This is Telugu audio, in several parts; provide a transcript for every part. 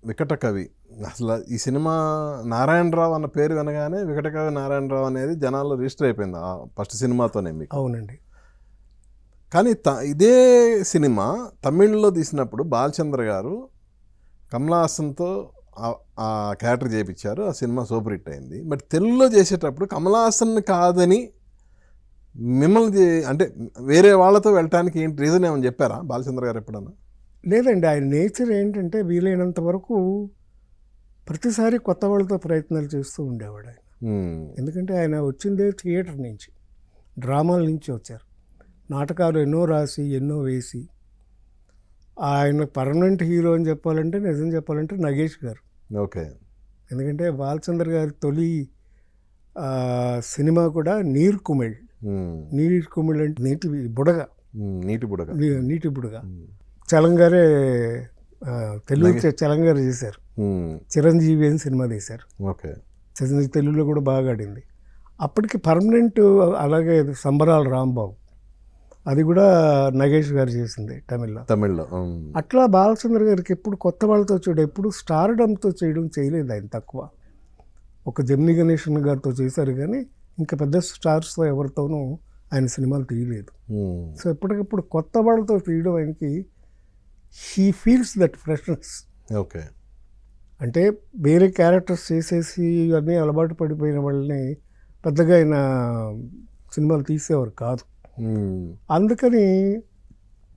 వికట కవి. అసలు ఈ సినిమా నారాయణరావు అన్న పేరు వినగానే వికట కవి నారాయణరావు అనేది జనాల్లో రిజిస్టర్ అయిపోయింది ఆ ఫస్ట్ సినిమాతోనే మీకు. అవునండి. కానీ ఇదే సినిమా తమిళ్లో తీసినప్పుడు బాలచంద్ర గారు కమల్ హాసన్తో ఆ క్యారెక్టర్ చేయించారు. ఆ సినిమా సూపర్ హిట్ అయింది. బట్ తెలుగులో చేసేటప్పుడు కమల్ హాసన్ కాదని మిమ్మల్ని అంటే వేరే వాళ్ళతో వెళ్ళటానికి ఏంటి రీజన్ ఏమని చెప్పారా బాలచంద్ర గారు ఎప్పుడన్నా? లేదండి, ఆయన నేచర్ ఏంటంటే వీలైనంత వరకు ప్రతిసారి కొత్త వాళ్ళతో ప్రయత్నాలు చేస్తూ ఉండేవాడు ఆయన. ఎందుకంటే ఆయన వచ్చిందే థియేటర్ నుంచి, డ్రామాల నుంచి వచ్చారు. నాటకాలు ఎన్నో రాసి ఎన్నో వేసి. ఆయన పర్మనెంట్ హీరో అని చెప్పాలంటే, నిజం చెప్పాలంటే నగేష్ గారు. ఓకే. ఎందుకంటే బాలచంద్ర గారి తొలి సినిమా కూడా నీరు కుమిళ్. నీరు కుమిళ్ అంటే నీటి బుడగ. నీటి బుడగ చలంగారే తెలుగు చలంగారు చేశారు. చిరంజీవి అని సినిమా తీశారు. తెలుగులో కూడా బాగా ఆడింది. అప్పటికి పర్మనెంట్. అలాగే సంబరాల రాంబాబు, అది కూడా నగేష్ గారు చేసింది తమిళ్లో. అట్లా బాలచంద్ర గారికి ఎప్పుడు కొత్త వాళ్ళతో చేయడం, ఎప్పుడు స్టార్డమ్తో చేయలేదు ఆయన. తక్కువ ఒక జెమిని గణేషన్ గారితో చేశారు, కానీ ఇంకా పెద్ద స్టార్స్తో ఎవరితోనూ ఆయన సినిమాలు తీయలేదు. సో ఎప్పటికప్పుడు కొత్త వాళ్ళతో తీయడం ఆయనకి, he feels that freshness. Okay. అంటే వేరే క్యారెక్టర్స్ చేసేసి అన్నీ అలవాటు పడిపోయిన వాళ్ళని పెద్దగా ఆయన సినిమాలు తీసేవారు కాదు. అందుకని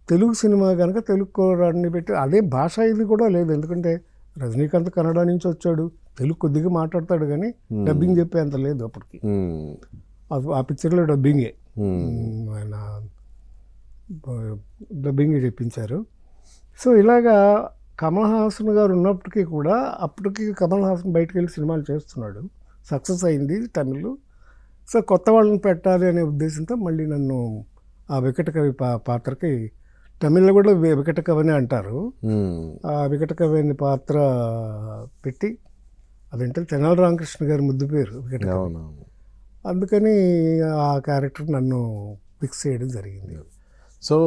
తెలుగు సినిమా కనుక తెలుగు కుర్రాడిని పెట్టి, అదే భాష ఇది కూడా లేదు. ఎందుకంటే రజనీకాంత్ కన్నడ నుంచి వచ్చాడు, తెలుగు కొద్దిగా మాట్లాడతాడు, కానీ డబ్బింగ్ చెప్పే అంత లేదు అప్పటికి. ఆ పిక్చర్లో డబ్బింగే, ఆయన డబ్బింగే చెప్పించారు. సో ఇలాగా కమల్ హాసన్ గారు ఉన్నప్పటికీ కూడా, అప్పటికి కమల్ హాసన్ బయటకు వెళ్ళి సినిమాలు చేస్తున్నాడు, సక్సెస్ అయింది తమిళ్. సో కొత్త వాళ్ళని పెట్టాలి అనే ఉద్దేశంతో మళ్ళీ నన్ను ఆ వికట కవి పాత్రకి, తమిళ్లో కూడా వికట కవి అని అంటారు, ఆ వికట కవి అనే పాత్ర పెట్టి, అదంటే తెనాలి రామకృష్ణ గారి ముద్దు పేరు వికట కవి. అందుకని ఆ క్యారెక్టర్ నన్ను ఫిక్స్ చేయడం జరిగింది. సో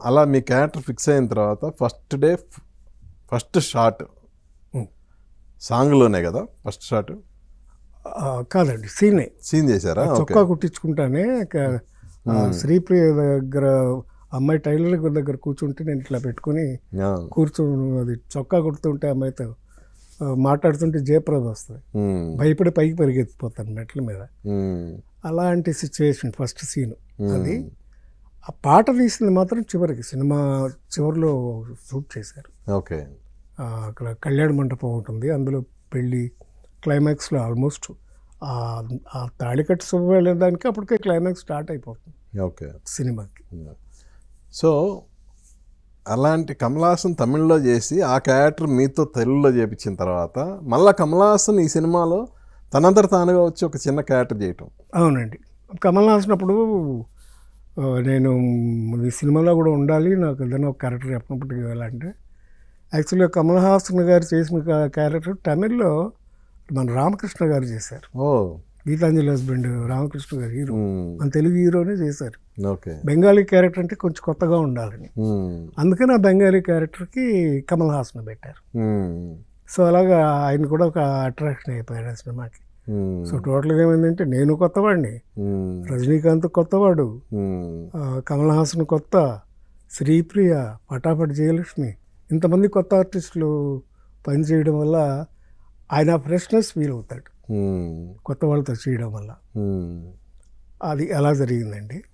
అలా మీ క్యారెక్టర్ ఫిక్స్ అయిన తర్వాత ఫస్ట్ షాట్ సాంగ్లోనే కదా? ఫస్ట్ షాట్ కాదండి, సీన్ చేశారా? చొక్కా కుట్టించుకుంటానే శ్రీప్రియ దగ్గర, అమ్మాయి టైలర్ దగ్గర కూర్చుంటే నేను ఇట్లా పెట్టుకుని అది చొక్కా కుడుతుంటే అమ్మాయితో మాట్లాడుతుంటే జయప్రద వస్తుంది, భయపడి పైకి పరిగెత్తిపోతాను మెట్ల మీద. అలాంటి సిచ్యువేషన్ ఫస్ట్ సీన్ అది. ఆ పాట తీసింది మాత్రం సినిమా చివరిలో షూట్ చేశారు. ఓకే. అక్కడ కళ్యాణ మండపం ఉంటుంది, అందులో పెళ్ళి క్లైమాక్స్లో ఆల్మోస్ట్ ఆ తాళికట్టు శుభ వెళ్ళడానికి అప్పటికే క్లైమాక్స్ స్టార్ట్ అయిపోతుంది ఓకే సినిమాకి. సో అలాంటి కమల్ హాసన్ తమిళ్లో చేసి ఆ క్యారెక్టర్ మీతో తెలుగులో చేయించిన తర్వాత మళ్ళీ కమల్ హాసన్ ఈ సినిమాలో తనంతట తానుగా వచ్చి ఒక చిన్న క్యారెక్టర్ చేయటం. అవునండి, కమల్ హాసన్ అప్పుడు నేను ఈ సినిమాలో కూడా ఉండాలి, నాకు ఏదైనా ఒక క్యారెక్టర్ చెప్పినప్పటికీ వెళ్ళాలంటే, యాక్చువల్గా కమల్ హాసన్ గారు చేసిన క్యారెక్టర్ తమిళ్లో మన రామకృష్ణ గారు చేశారు. గీతాంజలి హస్బెండ్ రామకృష్ణ గారు హీరో, మన తెలుగు హీరోనే చేశారు. బెంగాలీ క్యారెక్టర్ అంటే కొంచెం కొత్తగా ఉండాలని, అందుకని ఆ బెంగాలీ క్యారెక్టర్కి కమల్ హాసన్ పెట్టారు. సో అలాగా ఆయన కూడా ఒక అట్రాక్షన్ అయిపోయారు ఆ సినిమాకి. సో టోటల్గా ఏమైందంటే, నేను కొత్తవాడిని, రజనీకాంత్ కొత్తవాడు, కమల్ హాసన్ కొత్త, శ్రీప్రియ, పటాపట్ జయలక్ష్మి, ఇంతమంది కొత్త ఆర్టిస్టులు పనిచేయడం వల్ల ఆయన ఫ్రెష్నెస్ ఫీల్ అవుతాడు కొత్త వాళ్ళతో చేయడం వల్ల. అది ఎలా జరిగిందండి.